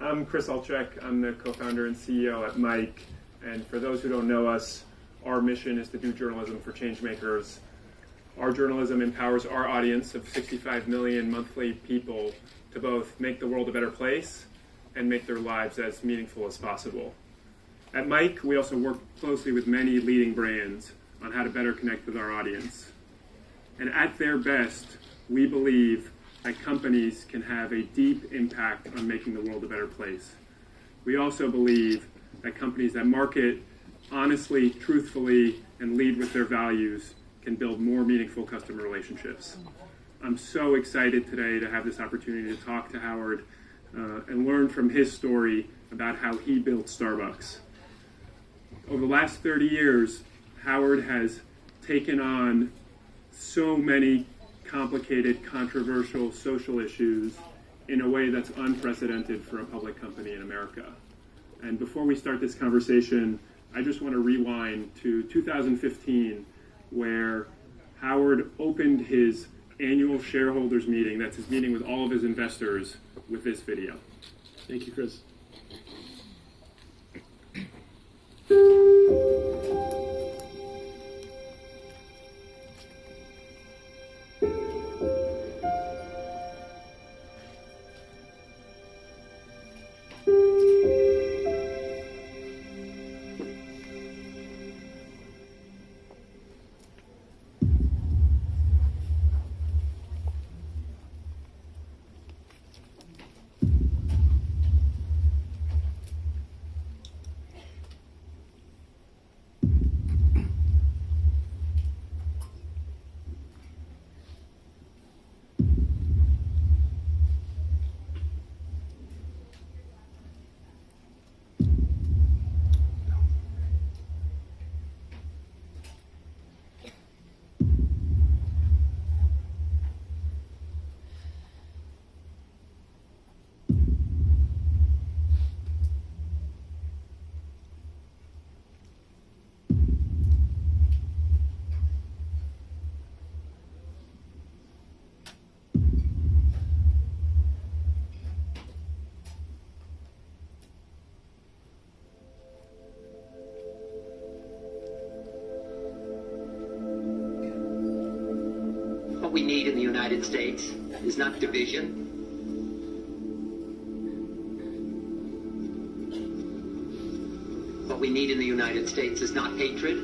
I'm Chris Alchek. I'm the co-founder and CEO at Mike. And for those who don't know us, our mission is to do journalism for change makers. Our journalism empowers our audience of 65 million monthly people to both make the world a better place and make their lives as meaningful as possible. At Mike, we also work closely with many leading brands on how to better connect with our audience. And at their best, we believe that companies can have a deep impact on making the world a better place. We also believe that companies that market honestly, truthfully, and lead with their values can build more meaningful customer relationships. I'm so excited today to have this opportunity to talk to Howard and learn from his story about how he built Starbucks. Over the last 30 years, Howard has taken on so many complicated, controversial social issues in a way that's unprecedented for a public company in America. And before we start this conversation, I just want to rewind to 2015, where Howard opened his annual shareholders meeting, that's his meeting with all of his investors, with this video. Thank you, Chris. What we need in the United States is not division. What we need in the United States is not hatred.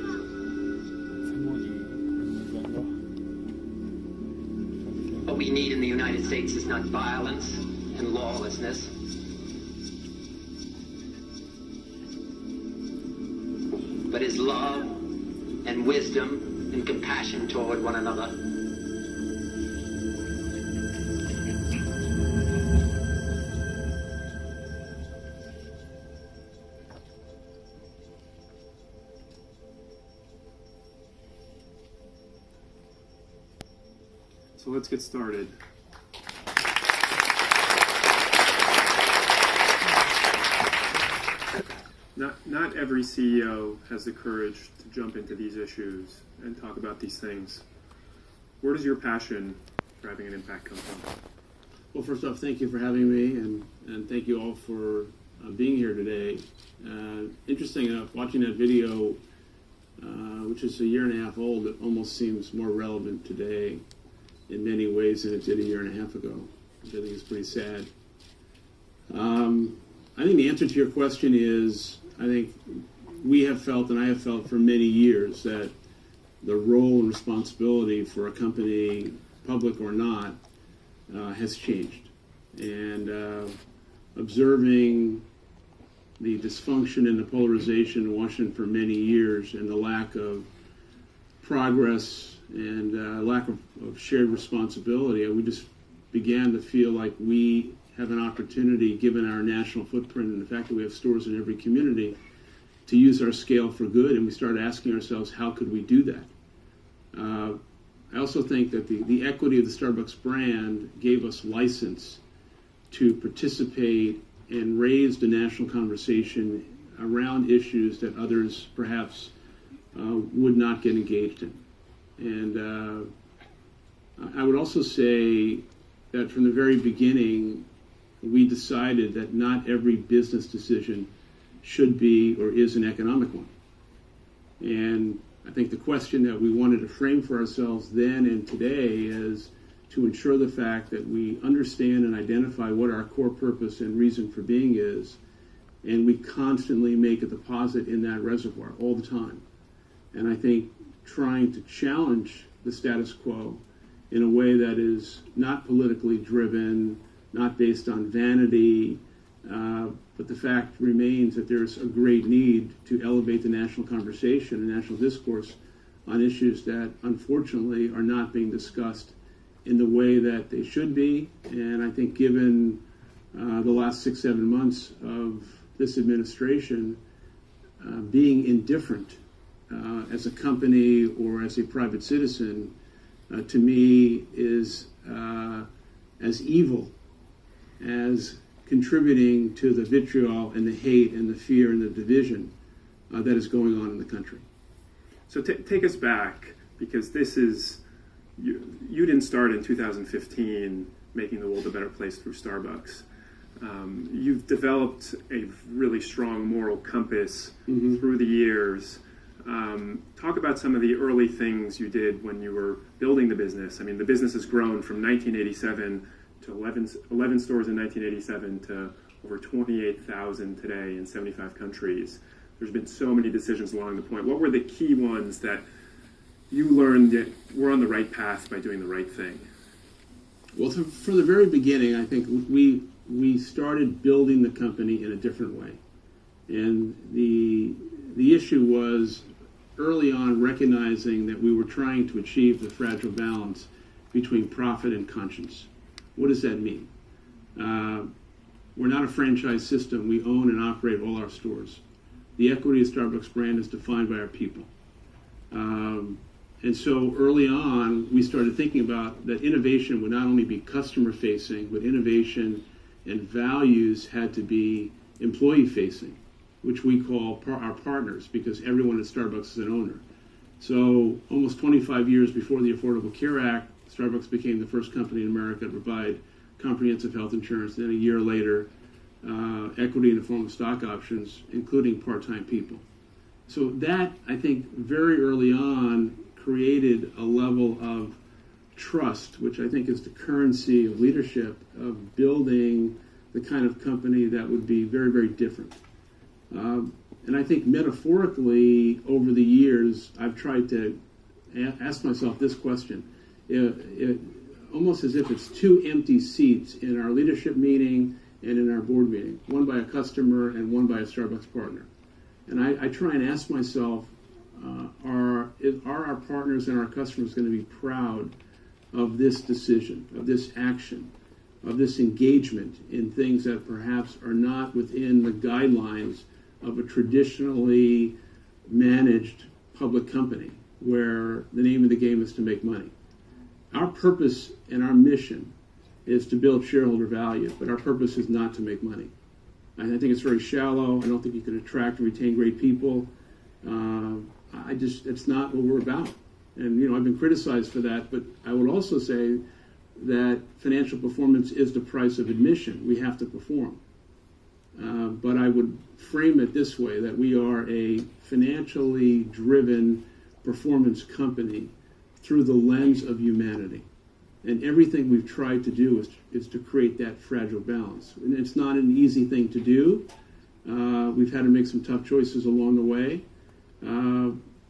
What we need in the United States is not violence and lawlessness. But is love and wisdom and compassion toward one another. So let's get started. Not every CEO has the courage to jump into these issues and talk about these things. Where does your passion for having an impact come from? Well, first off, thank you for having me, and thank you all for being here today. Interesting enough, watching that video, which is a year and a half old, it almost seems more relevant today in many ways than it did a year and a half ago, which I think is pretty sad. I think the answer to your question is, I think we have felt, and I have felt for many years, that the role and responsibility for a company, public or not, has changed. And observing the dysfunction and the polarization in Washington for many years and the lack of progress and lack of shared responsibility, we just began to feel like we have an opportunity, given our national footprint and the fact that we have stores in every community, to use our scale for good. And we started asking ourselves, how could we do that? I also think that the equity of the Starbucks brand gave us license to participate and raise the national conversation around issues that others perhaps would not get engaged in. And I would also say that from the very beginning, we decided that not every business decision should be or is an economic one. And I think the question that we wanted to frame for ourselves then and today is to ensure the fact that we understand and identify what our core purpose and reason for being is, and we constantly make a deposit in that reservoir all the time. And I think trying to challenge the status quo in a way that is not politically driven, not based on vanity, but the fact remains that there's a great need to elevate the national conversation and national discourse on issues that unfortunately are not being discussed in the way that they should be. And I think given the last 6-7 months of this administration, being indifferent as a company or as a private citizen, to me is as evil as contributing to the vitriol and the hate and the fear and the division that is going on in the country. So take us back, because this is, you didn't start in 2015 making the world a better place through Starbucks. You've developed a really strong moral compass through the years. Talk about some of the early things you did when you were building the business. I mean, the business has grown from 1987 to 11 stores in 1987 to over 28,000 today in 75 countries. There's been so many decisions along the point. What were the key ones that you learned that we're on the right path by doing the right thing? Well, from the very beginning, I think we started building the company in a different way. And the issue was early on recognizing that we were trying to achieve the fragile balance between profit and conscience. What does that mean? We're not a franchise system. We own and operate all our stores. The equity of Starbucks brand is defined by our people. And so early on, we started thinking about that innovation would not only be customer-facing, but innovation and values had to be employee-facing, which we call our partners, because everyone at Starbucks is an owner. So almost 25 years before the Affordable Care Act, Starbucks became the first company in America to provide comprehensive health insurance. Then a year later, equity in the form of stock options, including part-time people. So that, I think, very early on created a level of trust, which I think is the currency of leadership, of building the kind of company that would be very, very different. And I think metaphorically, over the years, I've tried to ask myself this question. Almost as if it's two empty seats in our leadership meeting and in our board meeting, one by a customer and one by a Starbucks partner. And I try and ask myself, are our partners and our customers going to be proud of this decision, of this action, of this engagement in things that perhaps are not within the guidelines of a traditionally managed public company where the name of the game is to make money? Our purpose and our mission is to build shareholder value, but our purpose is not to make money. I think it's very shallow. I don't think you can attract and retain great people. It's not what we're about. And, I've been criticized for that, but I would also say that financial performance is the price of admission. We have to perform. But I would frame it this way, that we are a financially driven performance company through the lens of humanity. And everything we've tried to do is to create that fragile balance. And it's not an easy thing to do. We've had to make some tough choices along the way.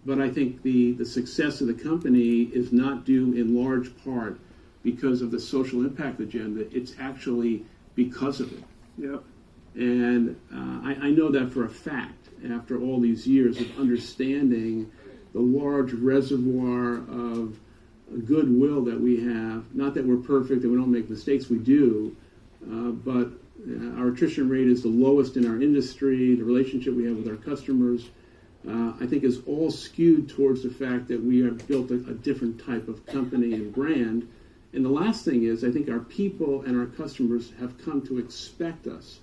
But I think the success of the company is not due in large part because of the social impact agenda. It's actually because of it. Yep. And I know that for a fact after all these years of understanding the large reservoir of goodwill that we have. Not that we're perfect and we don't make mistakes, we do, but our attrition rate is the lowest in our industry. The relationship we have with our customers, I think, is all skewed towards the fact that we have built a different type of company and brand. And the last thing is, I think our people and our customers have come to expect us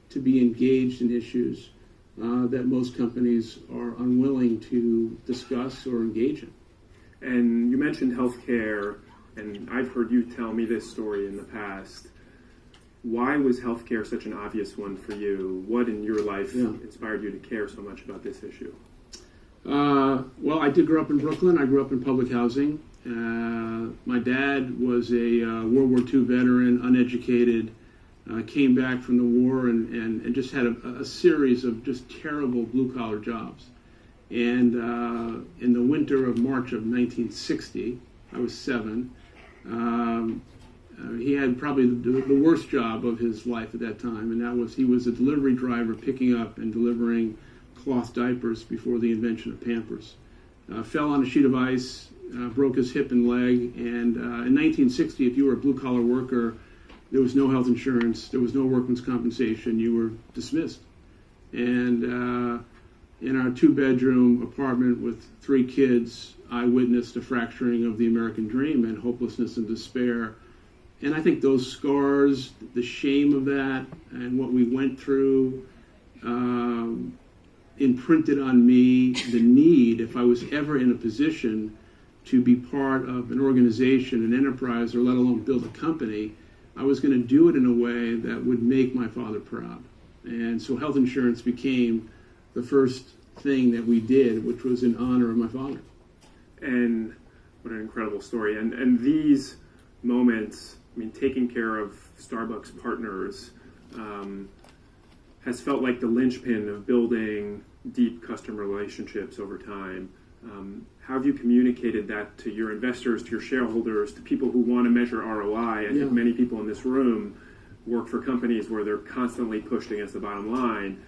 to be engaged in issues that most companies are unwilling to discuss or engage in. And you mentioned healthcare, and I've heard you tell me this story in the past. Why was healthcare such an obvious one for you? What in your life Yeah. inspired you to care so much about this issue? Well, I did grow up in Brooklyn. I grew up in public housing. My dad was a World War II veteran, uneducated, came back from the war and just had a series of just terrible blue-collar jobs. And in the winter of March of 1960, I was 7, he had probably the worst job of his life at that time, and that was he was a delivery driver picking up and delivering cloth diapers before the invention of Pampers. Fell on a sheet of ice, broke his hip and leg, and in 1960, if you were a blue-collar worker, there was no health insurance, there was no workman's compensation, you were dismissed. And in our 2-bedroom apartment with 3 kids, I witnessed a fracturing of the American dream and hopelessness and despair. And I think those scars, the shame of that, and what we went through, imprinted on me the need, if I was ever in a position to be part of an organization, an enterprise, or let alone build a company, I was going to do it in a way that would make my father proud. And so health insurance became the first thing that we did, which was in honor of my father. And what an incredible story. And these moments, I mean, taking care of Starbucks partners has felt like the linchpin of building deep customer relationships over time. How have you communicated that to your investors, to your shareholders, to people who want to measure ROI? I think many people in this room work for companies where they're constantly pushed against the bottom line.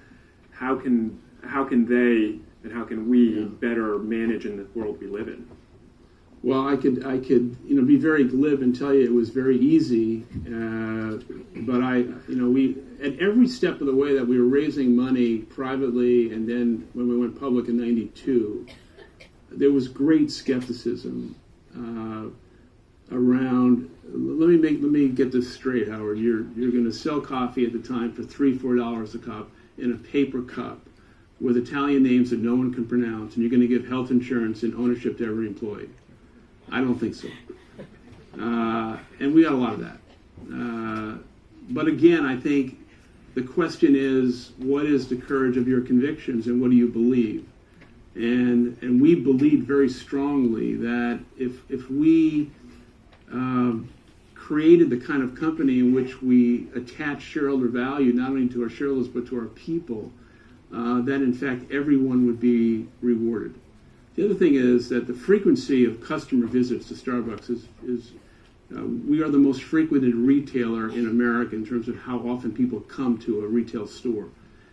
How can they and how can we better manage in the world we live in? Well, I could be very glib and tell you it was very easy, but we at every step of the way that we were raising money privately, and then when we went public in '92, there was great skepticism around. Let me get this straight, Howard. You're going to sell coffee at the time for $3-4 a cup in a paper cup with Italian names that no one can pronounce, and you're going to give health insurance and ownership to every employee. I don't think so. And we got a lot of that. But again, I think the question is, what is the courage of your convictions and what do you believe? And we believe very strongly that if we created the kind of company in which we attach shareholder value, not only to our shareholders but to our people, that in fact everyone would be rewarded. The other thing is that the frequency of customer visits to Starbucks is we are the most frequented retailer in America in terms of how often people come to a retail store.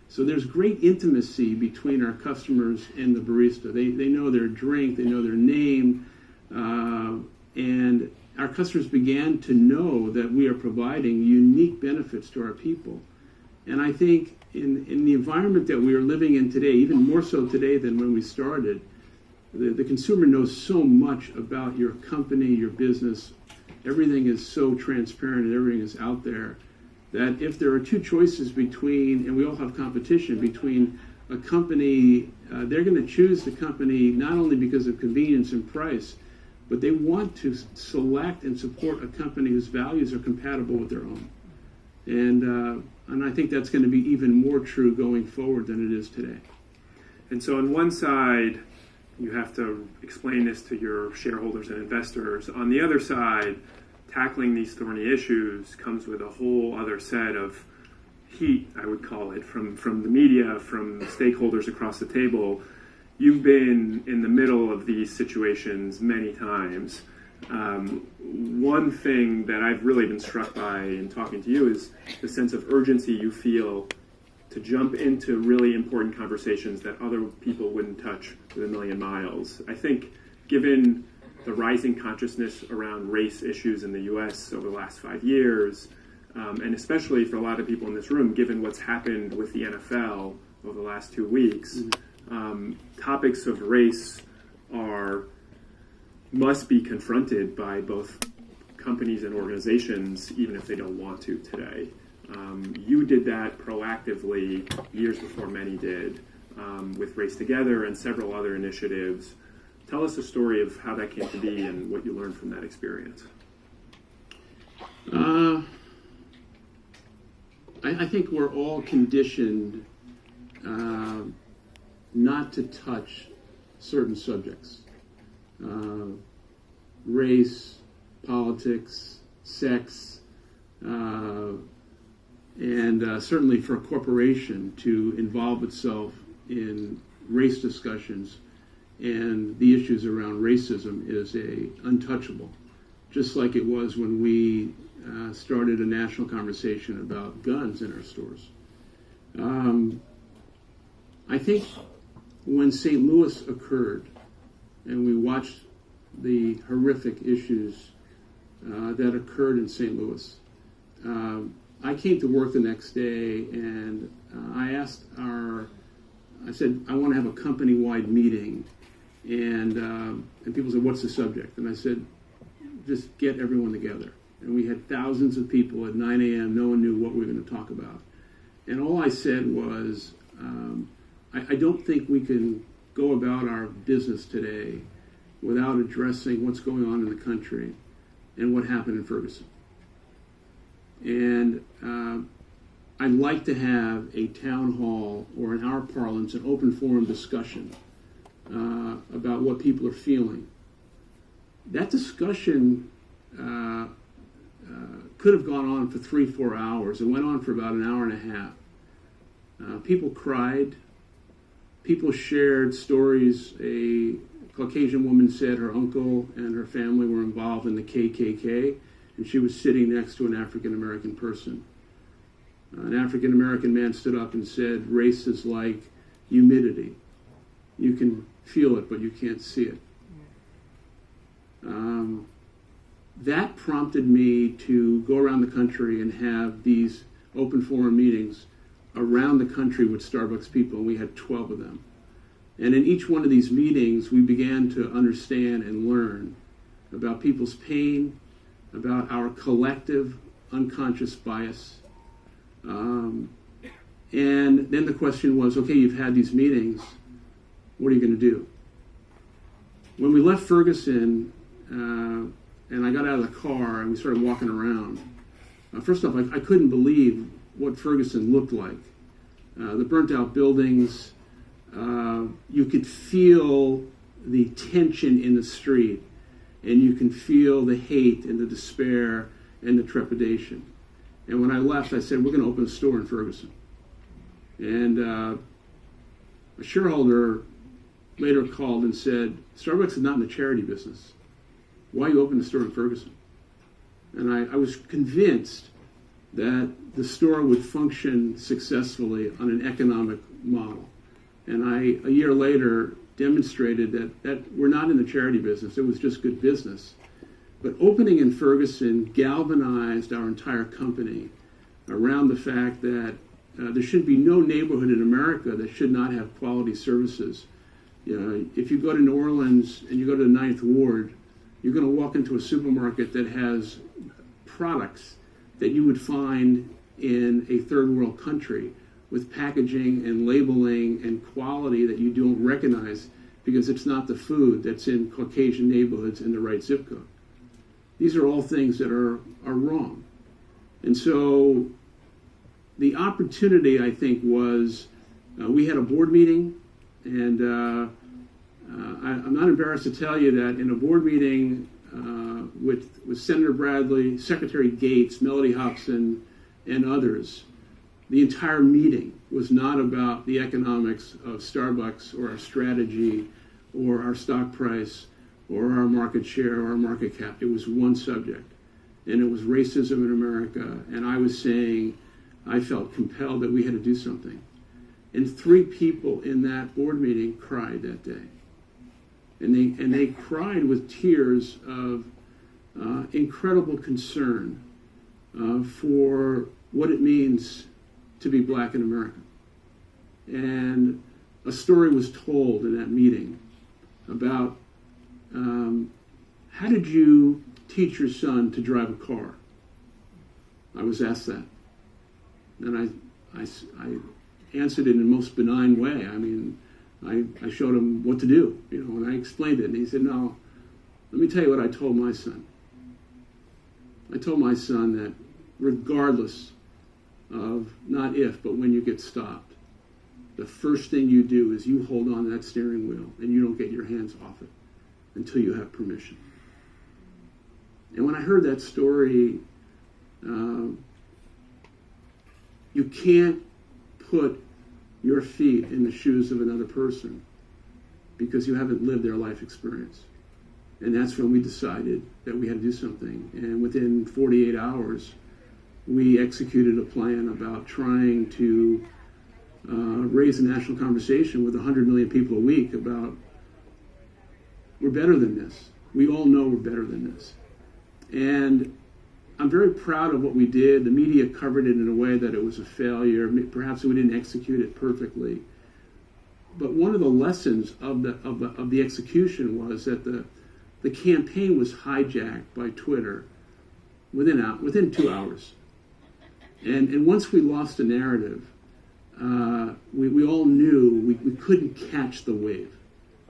So there's great intimacy between our customers and the barista. They know their drink, they know their name, and our customers began to know that we are providing unique benefits to our people. And I think in the environment that we are living in today, even more so today than when we started, the consumer knows so much about your company, your business. Everything is so transparent and everything is out there that if there are 2 choices between, and we all have competition, between a company, they're going to choose the company not only because of convenience and price, but they want to select and support a company whose values are compatible with their own. And I think that's going to be even more true going forward than it is today. And so on one side, you have to explain this to your shareholders and investors. On the other side, tackling these thorny issues comes with a whole other set of heat, I would call it, from the media, from stakeholders across the table. You've been in the middle of these situations many times. One thing that I've really been struck by in talking to you is the sense of urgency you feel to jump into really important conversations that other people wouldn't touch with a million miles. I think given the rising consciousness around race issues in the U.S. over the last 5 years, and especially for a lot of people in this room, given what's happened with the NFL over the last 2 weeks, topics of race must be confronted by both companies and organizations, even if they don't want to today. You did that proactively years before many did, with Race Together and several other initiatives. Tell us a story of how that came to be and what you learned from that experience. I think we're all conditioned not to touch certain subjects. Race, politics, sex, and certainly for a corporation to involve itself in race discussions and the issues around racism is untouchable, just like it was when we started a national conversation about guns in our stores. I think when St. Louis occurred and we watched the horrific issues that occurred in St. Louis, I came to work the next day and I said, I want to have a company-wide meeting. And people said, what's the subject? And I said, just get everyone together. And we had thousands of people at 9 a.m. No one knew what we were going to talk about. And all I said was, I don't think we can go about our business today without addressing what's going on in the country and what happened in Ferguson. And I'd like to have a town hall, or in our parlance, an open forum discussion about what people are feeling. That discussion could have gone on for 3-4 hours. It went on for about an hour and a half. People cried. People shared stories. A Caucasian woman said her uncle and her family were involved in the KKK, and she was sitting next to an African-American person. An African-American man stood up and said, race is like humidity. You can feel it, but you can't see it. That prompted me to go around the country and have these open forum meetings around the country with Starbucks people, and we had 12 of them. And in each one of these meetings, we began to understand and learn about people's pain, about our collective unconscious bias. And then the question was, okay, you've had these meetings, what are you going to do? When we left Ferguson, and I got out of the car and we started walking around, first off, I couldn't believe what Ferguson looked like. The burnt out buildings, you could feel the tension in the street, and you can feel the hate and the despair and the trepidation. And when I left, I said, we're going to open a store in Ferguson. And a shareholder later called and said, Starbucks is not in the charity business. Why you open a store in Ferguson? And I was convinced that the store would function successfully on an economic model. And a year later, demonstrated that we're not in the charity business. It was just good business. But opening in Ferguson galvanized our entire company around the fact that there should be no neighborhood in America that should not have quality services. If you go to New Orleans and you go to the 9th Ward, you're going to walk into a supermarket that has products that you would find in a third world country, with packaging and labeling and quality that you don't recognize because it's not the food that's in Caucasian neighborhoods in the right zip code. These are all things that are wrong. And so the opportunity, I think, was we had a board meeting, and I'm not embarrassed to tell you that in a board meeting with Senator Bradley, Secretary Gates, Melody Hobson, and others, the entire meeting was not about the economics of Starbucks or our strategy or our stock price or our market share or our market cap. It was one subject, and it was racism in America. And I was saying I felt compelled that we had to do something. And 3 people in that board meeting cried that day. And they cried with tears of incredible concern for what it means to be black in America. And a story was told in that meeting about how did you teach your son to drive a car? I was asked that. And I answered it in the most benign way. I mean, I showed him what to do, and I explained it. And he said, no, let me tell you what I told my son. I told my son that regardless of not if, but when you get stopped, the first thing you do is you hold on to that steering wheel and you don't get your hands off it until you have permission. And when I heard that story, you can't put your feet in the shoes of another person because you haven't lived their life experience. And that's when we decided that we had to do something. And within 48 hours, we executed a plan about trying to raise a national conversation with 100 million people a week about, we're better than this. We all know we're better than this. And I'm very proud of what we did. The media covered it in a way that it was a failure. Perhaps we didn't execute it perfectly. But one of the lessons of the execution was that the campaign was hijacked by Twitter within 2 hours. And once we lost the narrative, we all knew we couldn't catch the wave.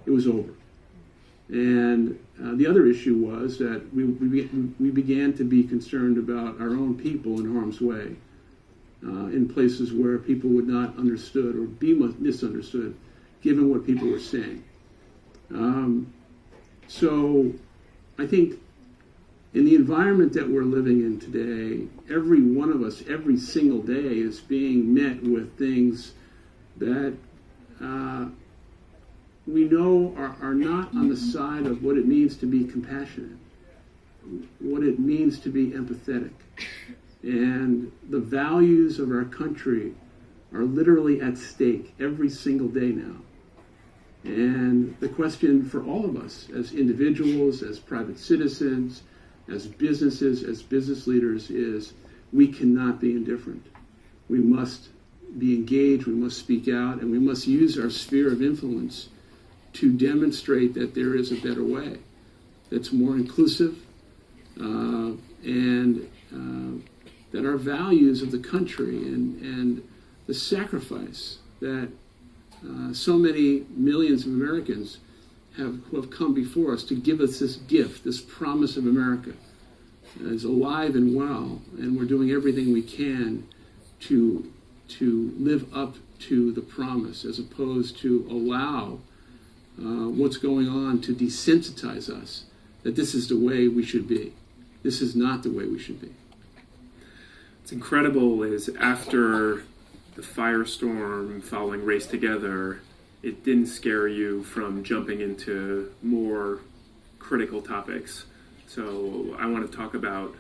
It was over. And the other issue was that we began to be concerned about our own people in harm's way, in places where people would not understood or be misunderstood, given what people were saying. So I think in the environment that we're living in today, every one of us, every single day, is being met with things that we know are not on the side of what it means to be compassionate, what it means to be empathetic. And the values of our country are literally at stake every single day now. And the question for all of us as individuals, as private citizens, as businesses, as business leaders is we cannot be indifferent. We must be engaged, we must speak out, and we must use our sphere of influence to demonstrate that there is a better way, that's more inclusive, and that our values of the country and the sacrifice that so many millions of Americans who have come before us to give us this gift, this promise of America, is alive and well, and we're doing everything we can to live up to the promise, as opposed to allow what's going on to desensitize us that this is the way we should be. This is not the way we should be. What's incredible is after the firestorm following Race Together, it didn't scare you from jumping into more critical topics. So I want to talk about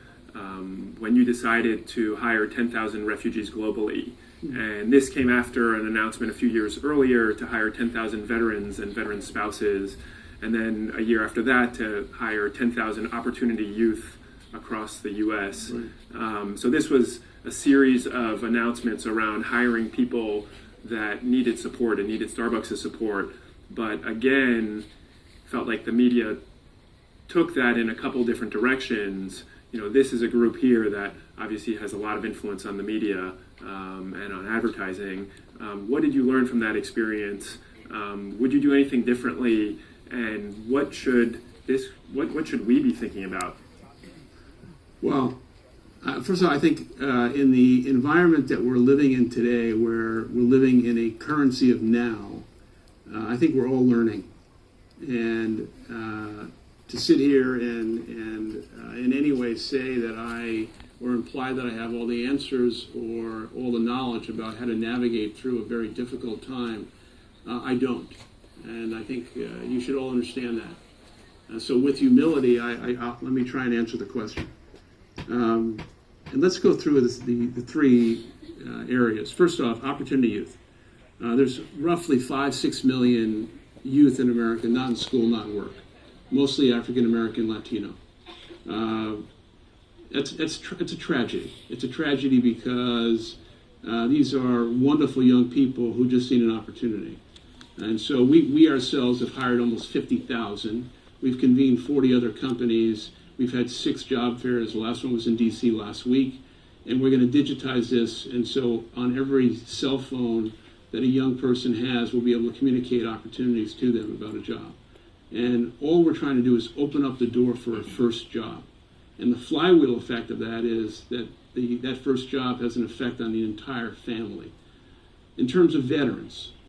when you decided to hire 10,000 refugees globally. And this came after an announcement a few years earlier to hire 10,000 veterans and veteran spouses. And then a year after that to hire 10,000 opportunity youth across the U.S. Right. So this was a series of announcements around hiring people that needed support and needed Starbucks' support. But again, felt like the media took that in a couple different directions. You know, this is a group here that obviously has a lot of influence on the media and on advertising. What did you learn from that experience? Would you do anything differently? And what should we be thinking about? Well, first of all, I think in the environment that we're living in today, where we're living in a currency of now, I think we're all learning. And to sit here and in any way say that or imply that I have all the answers or all the knowledge about how to navigate through a very difficult time, I don't. And I think you should all understand that. So with humility, let me try and answer the question. And let's go through the three areas. First off, opportunity youth. There's roughly 5-6 million youth in America not in school, not in work, mostly African American, Latino. It's a tragedy. It's a tragedy because these are wonderful young people who just need an opportunity. And so we ourselves have hired almost 50,000. We've convened 40 other companies. We've had 6 job fairs. The last one was in D.C. last week. And we're going to digitize this. And so on every cell phone that a young person has, we'll be able to communicate opportunities to them about a job. And all we're trying to do is open up the door for a first job. And the flywheel effect of that is that that first job has an effect on the entire family. In terms of veterans,